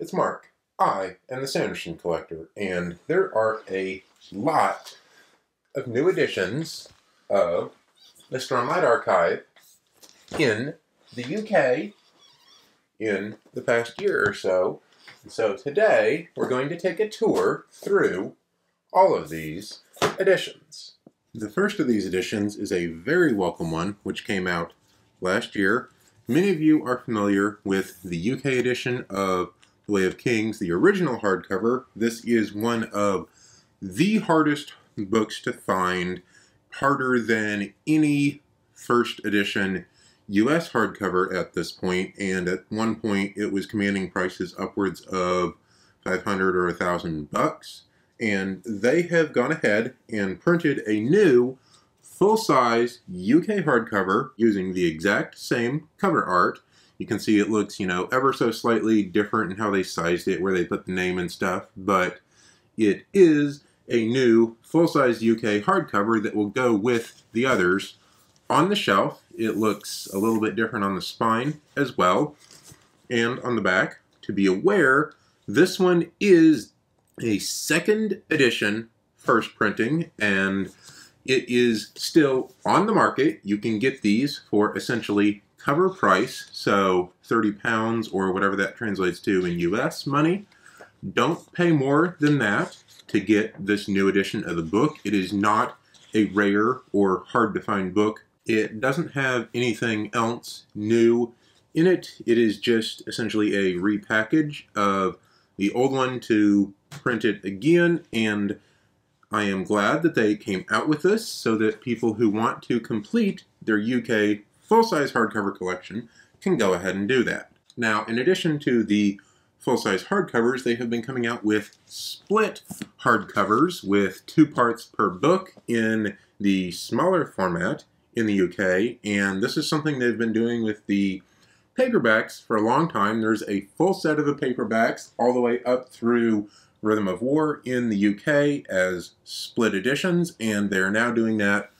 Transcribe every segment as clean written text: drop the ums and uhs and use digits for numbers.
it's Mark. I am the Sanderson collector, and there are a lot of new editions of the Stormlight Archive in the UK in the past year or so. So today, we're going to take a tour through all of these editions. The first of these editions is a very welcome one, which came out last year. Many of you are familiar with the UK edition of The Way of Kings, the original hardcover. This is one of the hardest books to find, harder than any first edition US hardcover at this point, and at one point it was commanding prices upwards of $500 or $1,000, and they have gone ahead and printed a new full-size UK hardcover using the exact same cover art. You can see it looks, ever so slightly different in how they sized it, where they put the name and stuff, but it is a new full-size UK hardcover that will go with the others on the shelf. It looks a little bit different on the spine as well, and on the back. To be aware, this one is a second edition first printing, and it is still on the market. You can get these for essentially cover price, so £30 or whatever that translates to in US money. Don't pay more than that to get this new edition of the book. It is not a rare or hard to find book. It doesn't have anything else new in it. It is just essentially a repackage of the old one to print it again, and I am glad that they came out with this so that people who want to complete their UK full-size hardcover collection can go ahead and do that. Now, in addition to the full-size hardcovers, they have been coming out with split hardcovers with 2 parts per book in the smaller format in the UK, and this is something they've been doing with the paperbacks for a long time. There's a full set of the paperbacks all the way up through Rhythm of War in the UK as split editions, and they're now doing that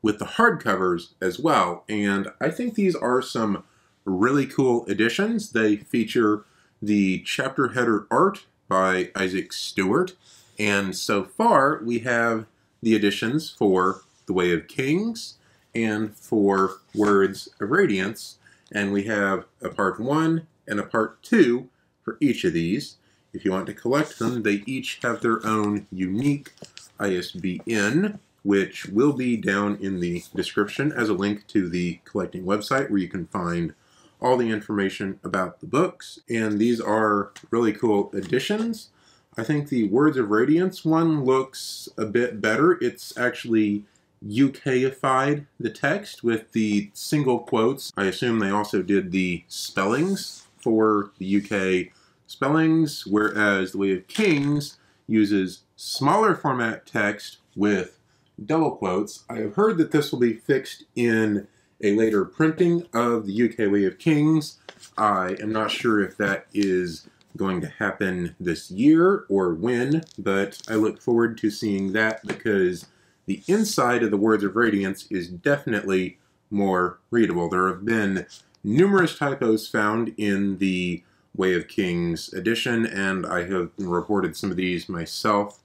with the hardcovers as well. And I think these are some really cool editions. They feature the chapter header art by Isaac Stewart, and so far we have the editions for The Way of Kings and for Words of Radiance, and we have a part 1 and a part 2 for each of these. If you want to collect them, they each have their own unique ISBN, which will be down in the description as a link to the collecting website where you can find all the information about the books. And these are really cool editions. I think the Words of Radiance one looks a bit better. It's actually UKified the text with the single quotes. I assume they also did the spellings for the UK spellings, whereas The Way of Kings uses smaller format text with double quotes. I have heard that this will be fixed in a later printing of the UK Way of Kings. I am not sure if that is going to happen this year or when, but I look forward to seeing that because the inside of the Words of Radiance is definitely more readable. There have been numerous typos found in the Way of Kings edition, and I have reported some of these myself.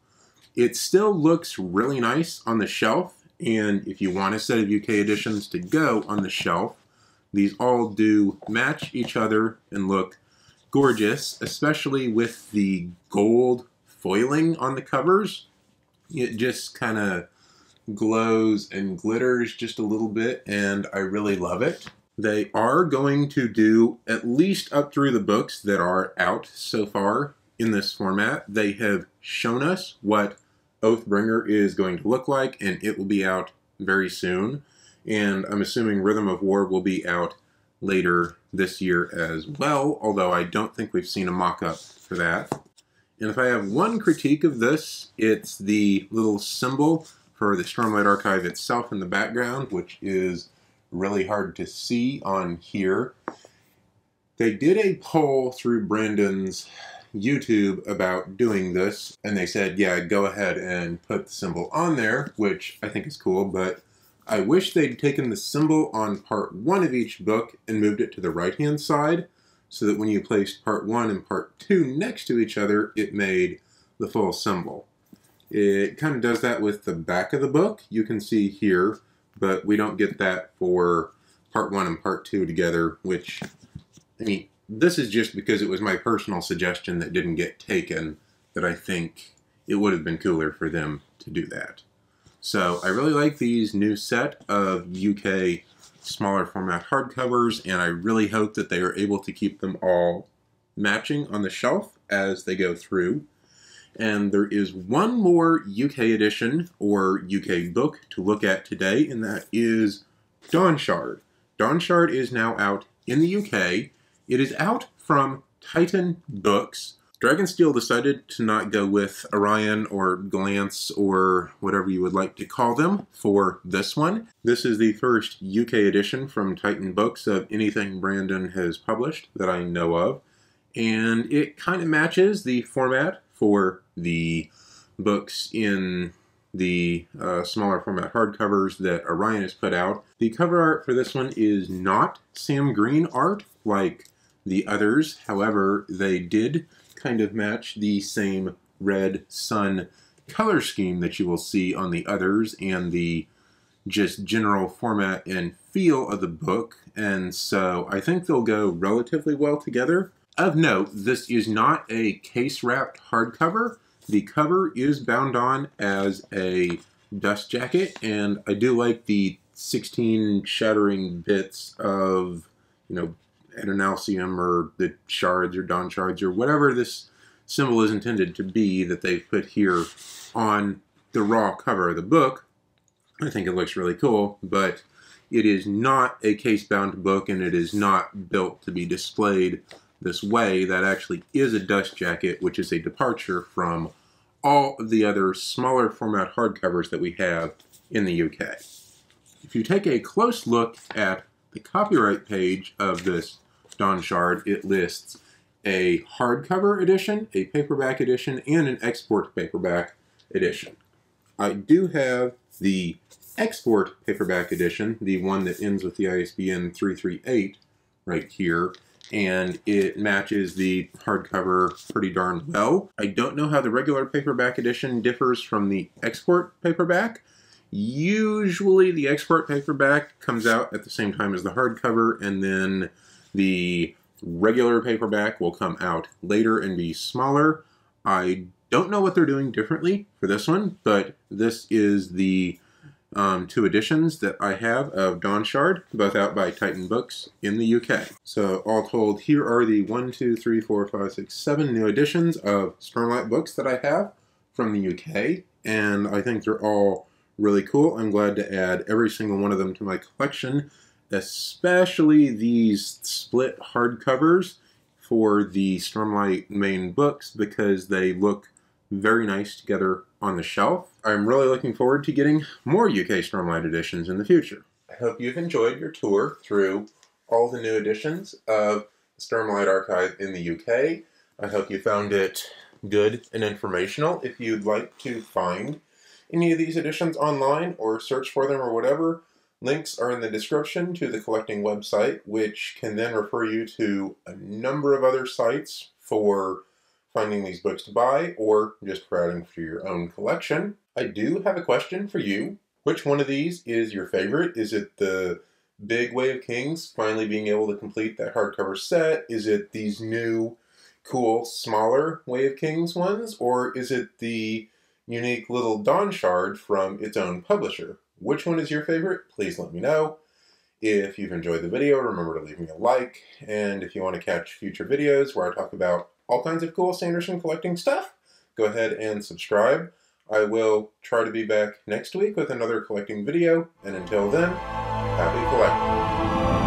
It still looks really nice on the shelf, and if you want a set of UK editions to go on the shelf, these all do match each other and look gorgeous, especially with the gold foiling on the covers. It just kind of glows and glitters just a little bit, and I really love it. They are going to do at least up through the books that are out so far in this format. They have shown us what Oathbringer is going to look like, and it will be out very soon. And I'm assuming Rhythm of War will be out later this year as well, although I don't think we've seen a mock-up for that. And if I have one critique of this, it's the little symbol for the Stormlight Archive itself in the background, which is really hard to see on here. They did a poll through Brandon's YouTube about doing this, and they said, yeah, go ahead and put the symbol on there, which I think is cool, but I wish they'd taken the symbol on part 1 of each book and moved it to the right-hand side, so that when you placed part 1 and part 2 next to each other, it made the full symbol. It kind of does that with the back of the book, you can see here, but we don't get that for part 1 and part 2 together, which, I mean, this is just because it was my personal suggestion that didn't get taken, that I think it would have been cooler for them to do that. So I really like these new set of UK smaller format hardcovers, and I really hope that they are able to keep them all matching on the shelf as they go through. And there is one more UK edition or UK book to look at today, and that is Dawnshard. Dawnshard is now out in the UK. It is out from Titan Books. Dragonsteel decided to not go with Orion or Glance or whatever you would like to call them for this one. This is the first UK edition from Titan Books of anything Brandon has published that I know of. And it kind of matches the format for the books in the smaller format hardcovers that Orion has put out. The cover art for this one is not Sam Green art like the others. However, they did kind of match the same red sun color scheme that you will see on the others and the just general format and feel of the book, and so I think they'll go relatively well together. Of note, this is not a case-wrapped hardcover. The cover is bound on as a dust jacket, and I do like the 16 shattering bits of, you know, Adonalcium or the shards or Dawnshards or whatever this symbol is intended to be that they've put here on the raw cover of the book. I think it looks really cool, but it is not a case-bound book, and it is not built to be displayed this way. That actually is a dust jacket, which is a departure from all of the other smaller format hardcovers that we have in the UK. If you take a close look at the copyright page of this Dawnshard, it lists a hardcover edition, a paperback edition, and an export paperback edition. I do have the export paperback edition, the one that ends with the ISBN 338 right here, and it matches the hardcover pretty darn well. I don't know how the regular paperback edition differs from the export paperback. Usually the export paperback comes out at the same time as the hardcover, and then the regular paperback will come out later and be smaller. I don't know what they're doing differently for this one, but this is the 2 editions that I have of Dawnshard, both out by Titan Books in the UK. So all told, here are the 1, 2, 3, 4, 5, 6, 7 new editions of Stormlight books that I have from the UK, and I think they're all really cool. I'm glad to add every single one of them to my collection, especially these split hardcovers for the Stormlight main books, because they look very nice together on the shelf. I'm really looking forward to getting more UK Stormlight editions in the future. I hope you've enjoyed your tour through all the new editions of the Stormlight Archive in the UK. I hope you found it good and informational. If you'd like to find any of these editions online or search for them or whatever, links are in the description to the collecting website, which can then refer you to a number of other sites for finding these books to buy or just crowding for your own collection. I do have a question for you. Which one of these is your favorite? Is it the big Way of Kings finally being able to complete that hardcover set? Is it these new cool smaller Way of Kings ones? Or is it the unique little Dawnshard from its own publisher? Which one is your favorite? Please let me know. If you've enjoyed the video, remember to leave me a like, and if you want to catch future videos where I talk about all kinds of cool Sanderson collecting stuff, go ahead and subscribe. I will try to be back next week with another collecting video, and until then, happy collecting.